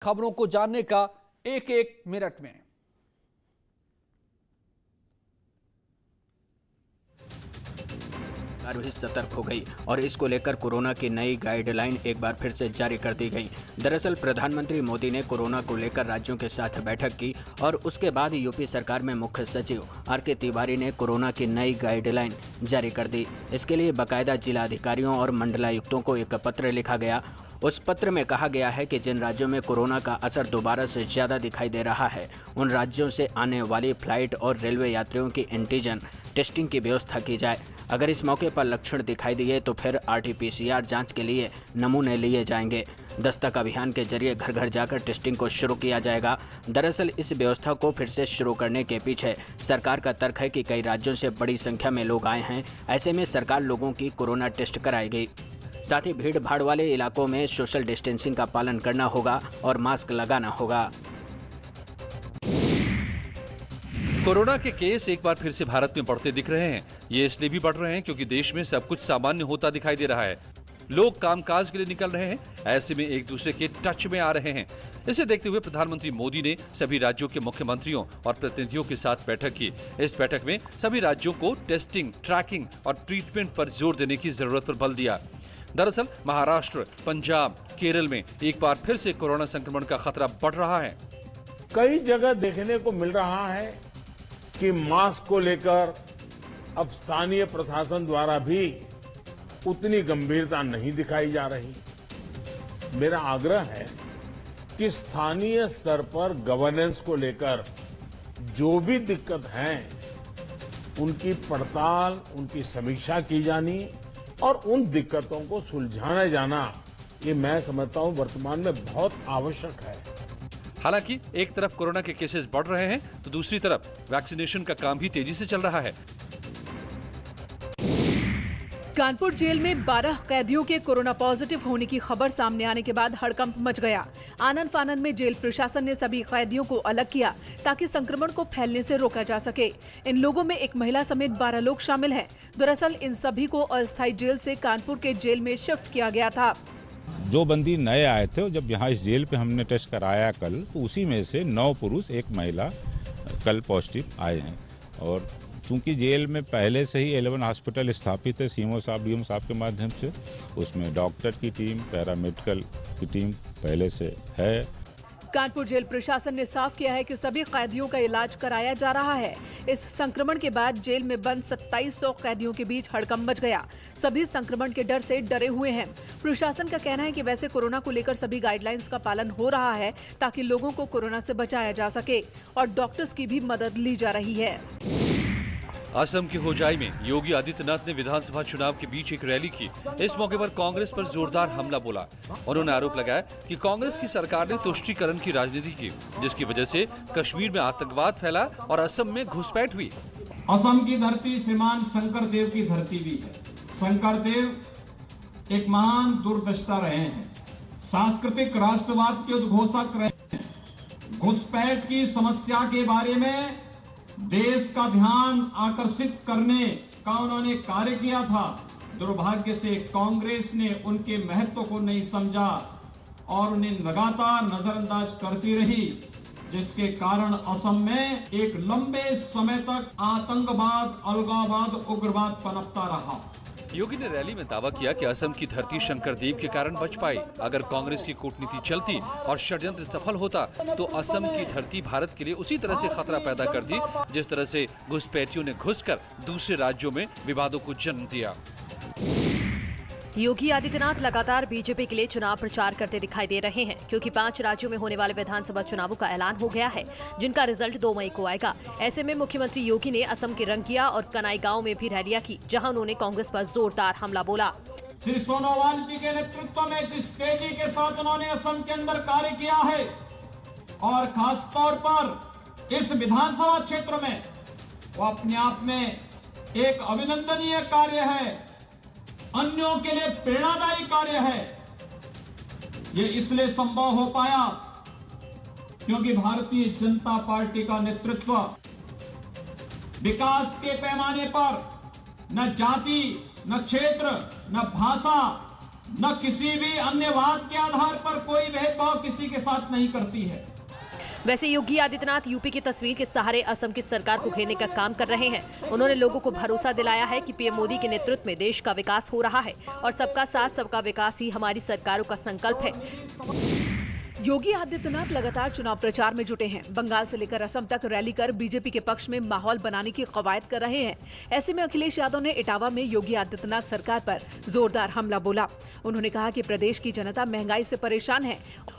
खबरों को जानने का एक एक मिनट में। भी सतर्क हो गई और इसको लेकर कोरोना की नई गाइडलाइन एक बार फिर से जारी कर दी गई। दरअसल प्रधानमंत्री मोदी ने कोरोना को लेकर राज्यों के साथ बैठक की और उसके बाद यूपी सरकार में मुख्य सचिव आर.के. तिवारी ने कोरोना की नई गाइडलाइन जारी कर दी। इसके लिए बाकायदा जिला अधिकारियों और मंडलायुक्तों को एक पत्र लिखा गया। उस पत्र में कहा गया है कि जिन राज्यों में कोरोना का असर दोबारा से ज़्यादा दिखाई दे रहा है, उन राज्यों से आने वाली फ्लाइट और रेलवे यात्रियों की एंटीजन टेस्टिंग की व्यवस्था की जाए। अगर इस मौके पर लक्षण दिखाई दिए तो फिर RT-PCR जांच के लिए नमूने लिए जाएंगे। दस्तक अभियान के जरिए घर घर जाकर टेस्टिंग को शुरू किया जाएगा। दरअसल इस व्यवस्था को फिर से शुरू करने के पीछे सरकार का तर्क है कि कई राज्यों से बड़ी संख्या में लोग आए हैं। ऐसे में सरकार लोगों की कोरोना टेस्ट कराएगी। साथ ही भीड़ भाड़ वाले इलाकों में सोशल डिस्टेंसिंग का पालन करना होगा और मास्क लगाना होगा। कोरोना के केस एक बार फिर से भारत में बढ़ते दिख रहे हैं। ये इसलिए भी बढ़ रहे हैं क्योंकि देश में सब कुछ सामान्य होता दिखाई दे रहा है। लोग कामकाज के लिए निकल रहे हैं, ऐसे में एक दूसरे के टच में आ रहे हैं। इसे देखते हुए प्रधानमंत्री मोदी ने सभी राज्यों के मुख्यमंत्रियों और प्रतिनिधियों के साथ बैठक की। इस बैठक में सभी राज्यों को टेस्टिंग, ट्रैकिंग और ट्रीटमेंट पर जोर देने की जरूरत पर बल दिया। दरअसल महाराष्ट्र, पंजाब, केरल में एक बार फिर से कोरोना संक्रमण का खतरा बढ़ रहा है। कई जगह देखने को मिल रहा है कि मास्क को लेकर अब स्थानीय प्रशासन द्वारा भी उतनी गंभीरता नहीं दिखाई जा रही। मेरा आग्रह है कि स्थानीय स्तर पर गवर्नेंस को लेकर जो भी दिक्कत है, उनकी पड़ताल, उनकी समीक्षा की जानी और उन दिक्कतों को सुलझाया जाना, ये मैं समझता हूं वर्तमान में बहुत आवश्यक है। हालांकि एक तरफ कोरोना के केसेस बढ़ रहे हैं तो दूसरी तरफ वैक्सीनेशन का काम भी तेजी से चल रहा है। कानपुर जेल में 12 कैदियों के कोरोना पॉजिटिव होने की खबर सामने आने के बाद हड़कंप मच गया। आनन फानन में जेल प्रशासन ने सभी कैदियों को अलग किया ताकि संक्रमण को फैलने से रोका जा सके। इन लोगों में एक महिला समेत 12 लोग शामिल हैं। दरअसल इन सभी को अस्थायी जेल से कानपुर के जेल में शिफ्ट किया गया था। जो बंदी नए आए थे और जब यहाँ इस जेल पे हमने टेस्ट कराया कल, तो उसी में से 9 पुरुष 1 महिला कल पॉजिटिव आए हैं। और चूंकि जेल में पहले से ही 11 हॉस्पिटल स्थापित है सीएमओ साहब, डीएम साहब के माध्यम से, उसमें डॉक्टर की टीम, पैरामेडिकल की टीम पहले से है। कानपुर जेल प्रशासन ने साफ किया है कि सभी कैदियों का इलाज कराया जा रहा है। इस संक्रमण के बाद जेल में बंद 2700 कैदियों के बीच हड़कंप मच गया। सभी संक्रमण के डर से डरे हुए हैं। प्रशासन का कहना है कि वैसे कोरोना को लेकर सभी गाइडलाइंस का पालन हो रहा है ताकि लोगों को कोरोना से बचाया जा सके और डॉक्टर्स की भी मदद ली जा रही है। असम के होजाई में योगी आदित्यनाथ ने विधानसभा चुनाव के बीच एक रैली की। इस मौके पर कांग्रेस पर जोरदार हमला बोला। उन्होंने आरोप लगाया कि कांग्रेस की सरकार ने तुष्टीकरण की राजनीति की, जिसकी वजह से कश्मीर में आतंकवाद फैला और असम में घुसपैठ हुई। असम की धरती श्रीमान शंकर देव की धरती भी है। शंकर देव एक महान दूरदृष्टा रहे हैं, सांस्कृतिक राष्ट्रवाद के उद्घोषक रहे हैं। घुसपैठ की समस्या के बारे में देश का ध्यान आकर्षित करने का उन्होंने कार्य किया था। दुर्भाग्य से कांग्रेस ने उनके महत्व को नहीं समझा और उन्हें लगातार नजरअंदाज करती रही, जिसके कारण असम में एक लंबे समय तक आतंकवाद, अलगाववाद, उग्रवाद पनपता रहा। योगी ने रैली में दावा किया कि असम की धरती शंकर देव के कारण बच पाई। अगर कांग्रेस की कूटनीति चलती और षड्यंत्र सफल होता तो असम की धरती भारत के लिए उसी तरह से खतरा पैदा करती जिस तरह से घुसपैठियों ने घुसकर दूसरे राज्यों में विवादों को जन्म दिया। योगी आदित्यनाथ लगातार बीजेपी के लिए चुनाव प्रचार करते दिखाई दे रहे हैं, क्योंकि 5 राज्यों में होने वाले विधानसभा चुनावों का ऐलान हो गया है, जिनका रिजल्ट 2 मई को आएगा। ऐसे में मुख्यमंत्री योगी ने असम के रंगिया और कनाई गांव में भी रैलियां की, जहां उन्होंने कांग्रेस पर जोरदार हमला बोला। श्री सोनोवाल जी के नेतृत्व में जिस तेजी के साथ उन्होंने असम के अंदर कार्य किया है और खास तौर पर इस विधानसभा क्षेत्र में, वो अपने आप में एक अभिनंदनीय कार्य है, अन्यों के लिए प्रेरणादायी कार्य है। ये इसलिए संभव हो पाया क्योंकि भारतीय जनता पार्टी का नेतृत्व विकास के पैमाने पर न जाति, न क्षेत्र, न भाषा, न किसी भी अन्य बात के आधार पर कोई भेदभाव किसी के साथ नहीं करती है। वैसे योगी आदित्यनाथ यूपी की तस्वीर के सहारे असम की सरकार को घेरने का काम कर रहे हैं। उन्होंने लोगों को भरोसा दिलाया है कि पीएम मोदी के नेतृत्व में देश का विकास हो रहा है और सबका साथ सबका विकास ही हमारी सरकारों का संकल्प है। योगी आदित्यनाथ लगातार चुनाव प्रचार में जुटे हैं। बंगाल से लेकर असम तक रैली कर बीजेपी के पक्ष में माहौल बनाने की कवायद कर रहे हैं। ऐसे में अखिलेश यादव ने इटावा में योगी आदित्यनाथ सरकार पर जोरदार हमला बोला। उन्होंने कहा कि प्रदेश की जनता महंगाई से परेशान है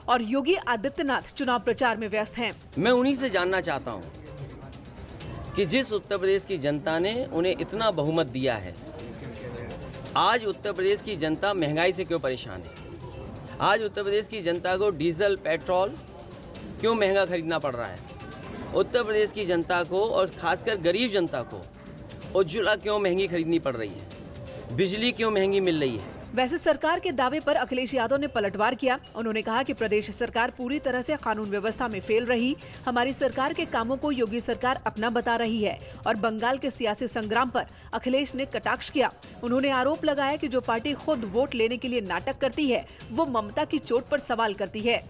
और योगी आदित्यनाथ चुनाव प्रचार में व्यस्त हैं। मैं उन्हीं से जानना चाहता हूं कि जिस उत्तर प्रदेश की जनता ने उन्हें इतना बहुमत दिया है, आज उत्तर प्रदेश की जनता महंगाई से क्यों परेशान है? आज उत्तर प्रदेश की जनता को डीजल पेट्रोल क्यों महंगा खरीदना पड़ रहा है? उत्तर प्रदेश की जनता को और खासकर गरीब जनता को उज्ज्वला क्यों महंगी खरीदनी पड़ रही है? बिजली क्यों महंगी मिल रही है? वैसे सरकार के दावे पर अखिलेश यादव ने पलटवार किया। उन्होंने कहा कि प्रदेश सरकार पूरी तरह से कानून व्यवस्था में फेल रही। हमारी सरकार के कामों को योगी सरकार अपना बता रही है और बंगाल के सियासी संग्राम पर अखिलेश ने कटाक्ष किया। उन्होंने आरोप लगाया कि जो पार्टी खुद वोट लेने के लिए नाटक करती है, वो ममता की चोट पर सवाल करती है।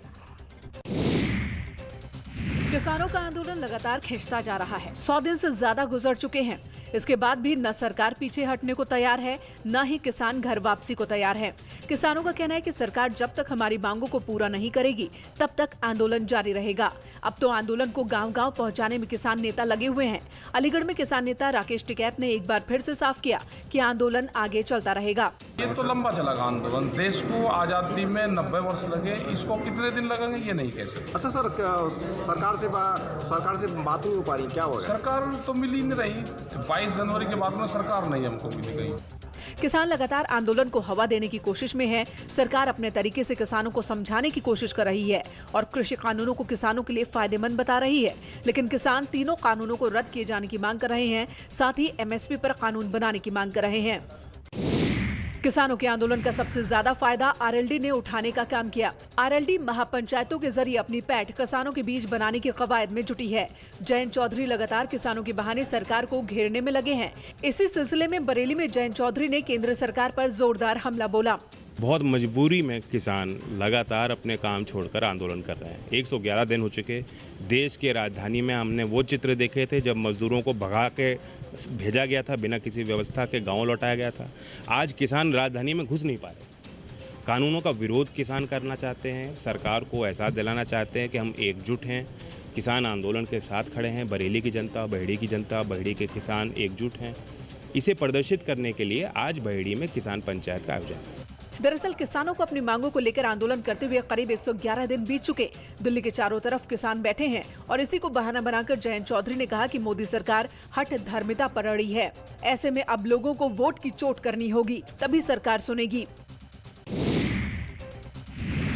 किसानों का आंदोलन लगातार खिंचता जा रहा है। 100 दिन से ज्यादा गुजर चुके हैं। इसके बाद भी न सरकार पीछे हटने को तैयार है, न ही किसान घर वापसी को तैयार है। किसानों का कहना है कि सरकार जब तक हमारी मांगों को पूरा नहीं करेगी, तब तक आंदोलन जारी रहेगा। अब तो आंदोलन को गांव-गांव पहुंचाने में किसान नेता लगे हुए हैं। अलीगढ़ में किसान नेता राकेश टिकैत ने एक बार फिर से साफ किया कि आंदोलन आगे चलता रहेगा। ये तो लंबा चलेगा आंदोलन। देश को आजादी में 90 वर्ष लगे, इसको कितने दिन लगेंगे ये नहीं कह सकते। अच्छा सर, सरकार से बात नहीं हो पा रही, क्या होगा? सरकार तो मिल ही नहीं रही। 22 जनवरी के बाद में सरकार नहीं हमको मिली गई। किसान लगातार आंदोलन को हवा देने की कोशिश में है। सरकार अपने तरीके से किसानों को समझाने की कोशिश कर रही है और कृषि कानूनों को किसानों के लिए फायदेमंद बता रही है, लेकिन किसान तीनों कानूनों को रद्द किए जाने की मांग कर रहे हैं। साथ ही एमएसपी पर कानून बनाने की मांग कर रहे हैं। किसानों के आंदोलन का सबसे ज्यादा फायदा आरएलडी ने उठाने का काम किया। आरएलडी महापंचायतों के जरिए अपनी पैठ किसानों के बीच बनाने की कवायद में जुटी है। जयंत चौधरी लगातार किसानों के बहाने सरकार को घेरने में लगे हैं। इसी सिलसिले में बरेली में जयंत चौधरी ने केंद्र सरकार पर जोरदार हमला बोला। बहुत मजबूरी में किसान लगातार अपने काम छोड़कर आंदोलन कर रहे हैं। 111 दिन हो चुके। देश के राजधानी में हमने वो चित्र देखे थे जब मजदूरों को भगा के भेजा गया था, बिना किसी व्यवस्था के गांव लौटाया गया था। आज किसान राजधानी में घुस नहीं पा रहे। कानूनों का विरोध किसान करना चाहते हैं। सरकार को एहसास दिलाना चाहते हैं कि हम एकजुट हैं, किसान आंदोलन के साथ खड़े हैं। बरेली की जनता, बहेड़ी के किसान एकजुट हैं। इसे प्रदर्शित करने के लिए आज बहेड़ी में किसान पंचायत का आयोजन है। दरअसल किसानों को अपनी मांगों को लेकर आंदोलन करते हुए करीब 111 दिन बीत चुके। दिल्ली के चारों तरफ किसान बैठे हैं और इसी को बहाना बनाकर जयंत चौधरी ने कहा कि मोदी सरकार हठ धर्मिता पर अड़ी है। ऐसे में अब लोगों को वोट की चोट करनी होगी, तभी सरकार सुनेगी।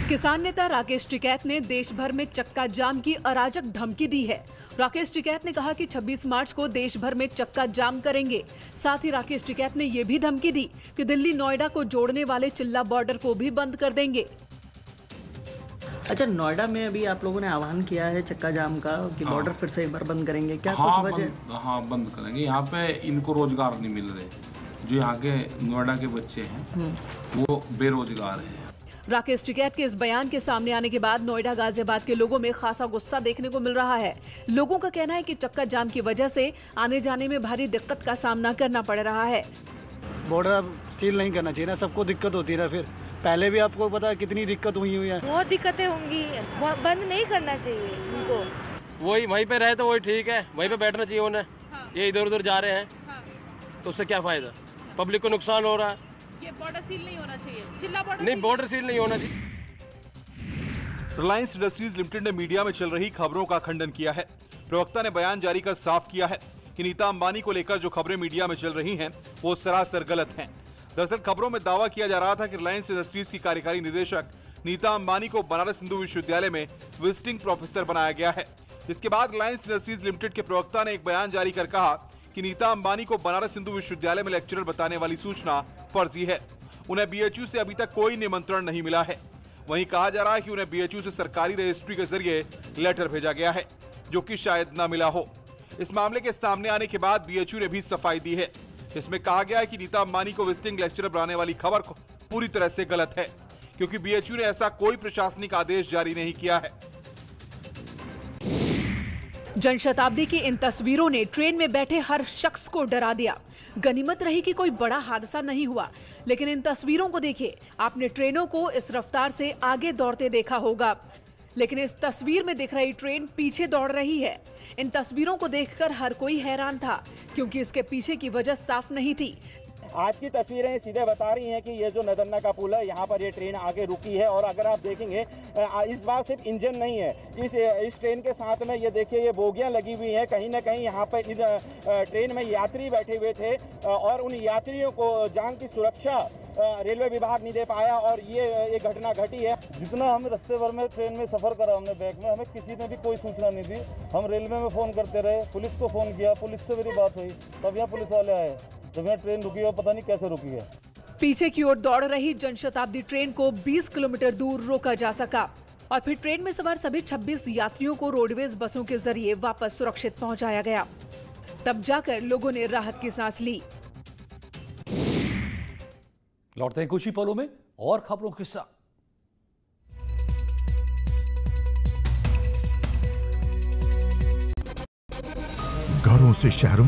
किसान नेता राकेश टिकैत ने देश भर में चक्का जाम की अराजक धमकी दी है। राकेश टिकैत ने कहा कि 26 मार्च को देश भर में चक्का जाम करेंगे। साथ ही राकेश टिकैत ने ये भी धमकी दी कि दिल्ली नोएडा को जोड़ने वाले चिल्ला बॉर्डर को भी बंद कर देंगे। अच्छा, नोएडा में अभी आप लोगों ने आह्वान किया है चक्का जाम का कि बॉर्डर फिर से एक बार बंद करेंगे, क्या कुछ वजह? हाँ, बंद करेंगे। यहाँ पे इनको रोजगार नहीं मिल रहे। जो यहाँ के नोएडा के बच्चे हैं वो बेरोजगार है। राकेश टिकैत के इस बयान के सामने आने के बाद नोएडा गाजियाबाद के लोगों में खासा गुस्सा देखने को मिल रहा है। लोगों का कहना है कि चक्का जाम की वजह से आने जाने में भारी दिक्कत का सामना करना पड़ रहा है। बॉर्डर सील नहीं करना चाहिए ना, सबको दिक्कत होती है। फिर पहले भी आपको पता है कितनी दिक्कत हुई है। बहुत दिक्कतें होंगी, बंद नहीं करना चाहिए उनको। वहीं पे रहे तो वही ठीक है, वहीं पे बैठना चाहिए उन्हें। ये इधर उधर जा रहे हैं तो उससे क्या फायदा? पब्लिक को नुकसान हो रहा है। ये बॉर्डर सील नहीं होना चाहिए, चिल्ला बॉर्डर नहीं, बॉर्डर सील नहीं होना चाहिए। रिलायंस इंडस्ट्रीज लिमिटेड ने मीडिया में चल रही खबरों का खंडन किया है। प्रवक्ता ने बयान जारी कर साफ किया है कि नीता अंबानी को लेकर जो खबरें मीडिया में चल रही हैं वो सरासर गलत हैं। दरअसल खबरों में दावा किया जा रहा था कि रिलायंस इंडस्ट्रीज की कार्यकारी निदेशक नीता अंबानी को बनारस हिंदू विश्वविद्यालय में विजिटिंग प्रोफेसर बनाया गया है। इसके बाद रिलायंस इंडस्ट्रीज लिमिटेड के प्रवक्ता ने एक बयान जारी कर कहा कि नीता अंबानी को बनारस हिंदू विश्वविद्यालय में लेक्चरर बताने वाली सूचना फर्जी है। उन्हें बीएचयू से अभी तक कोई निमंत्रण नहीं मिला है। वहीं कहा जा रहा है कि उन्हें बीएचयू से सरकारी रजिस्ट्री के जरिए लेटर भेजा गया है, जो कि शायद न मिला हो। इस मामले के सामने आने के बाद बीएचयू ने भी सफाई दी है। इसमें कहा गया है कि नीता अंबानी को विजिटिंग लेक्चरर बनाने वाली खबर को पूरी तरह से गलत है, क्योंकि बीएचयू ने ऐसा कोई प्रशासनिक आदेश जारी नहीं किया है। जनशताब्दी की इन तस्वीरों ने ट्रेन में बैठे हर शख्स को डरा दिया। गनीमत रही कि कोई बड़ा हादसा नहीं हुआ, लेकिन इन तस्वीरों को देखिए। आपने ट्रेनों को इस रफ्तार से आगे दौड़ते देखा होगा, लेकिन इस तस्वीर में दिख रही ट्रेन पीछे दौड़ रही है। इन तस्वीरों को देखकर हर कोई हैरान था, क्योंकि इसके पीछे की वजह साफ नहीं थी। आज की तस्वीरें सीधे बता रही हैं कि ये जो नदन्ना का पुल है, यहाँ पर ये ट्रेन आगे रुकी है। और अगर आप देखेंगे, इस बार सिर्फ इंजन नहीं है, इस ट्रेन के साथ में ये देखिए ये बोगियाँ लगी हुई हैं। कहीं ना कहीं यहाँ पर ट्रेन में यात्री बैठे हुए थे और उन यात्रियों को जान की सुरक्षा रेलवे विभाग नहीं दे पाया और ये घटना घटी है। जितना हम रास्ते भर में ट्रेन में सफ़र करा हमने बैग में, हमें किसी ने भी कोई सूचना नहीं दी। हम रेलवे में फ़ोन करते रहे, पुलिस को फ़ोन किया, पुलिस से मेरी बात हुई, तब यहाँ पुलिस वाले आए। जब यहाँ ट्रेन रुकी है, पता नहीं कैसे रुकी है। पीछे की ओर दौड़ रही जनशताब्दी ट्रेन को 20 किलोमीटर दूर रोका जा सका और फिर ट्रेन में सवार सभी 26 यात्रियों को रोडवेज बसों के जरिए वापस सुरक्षित पहुंचाया गया। तब जाकर लोगों ने राहत की सांस ली। लौटते हैं कुछ ही पलों में और खबरों के साथ। घरों से शहरों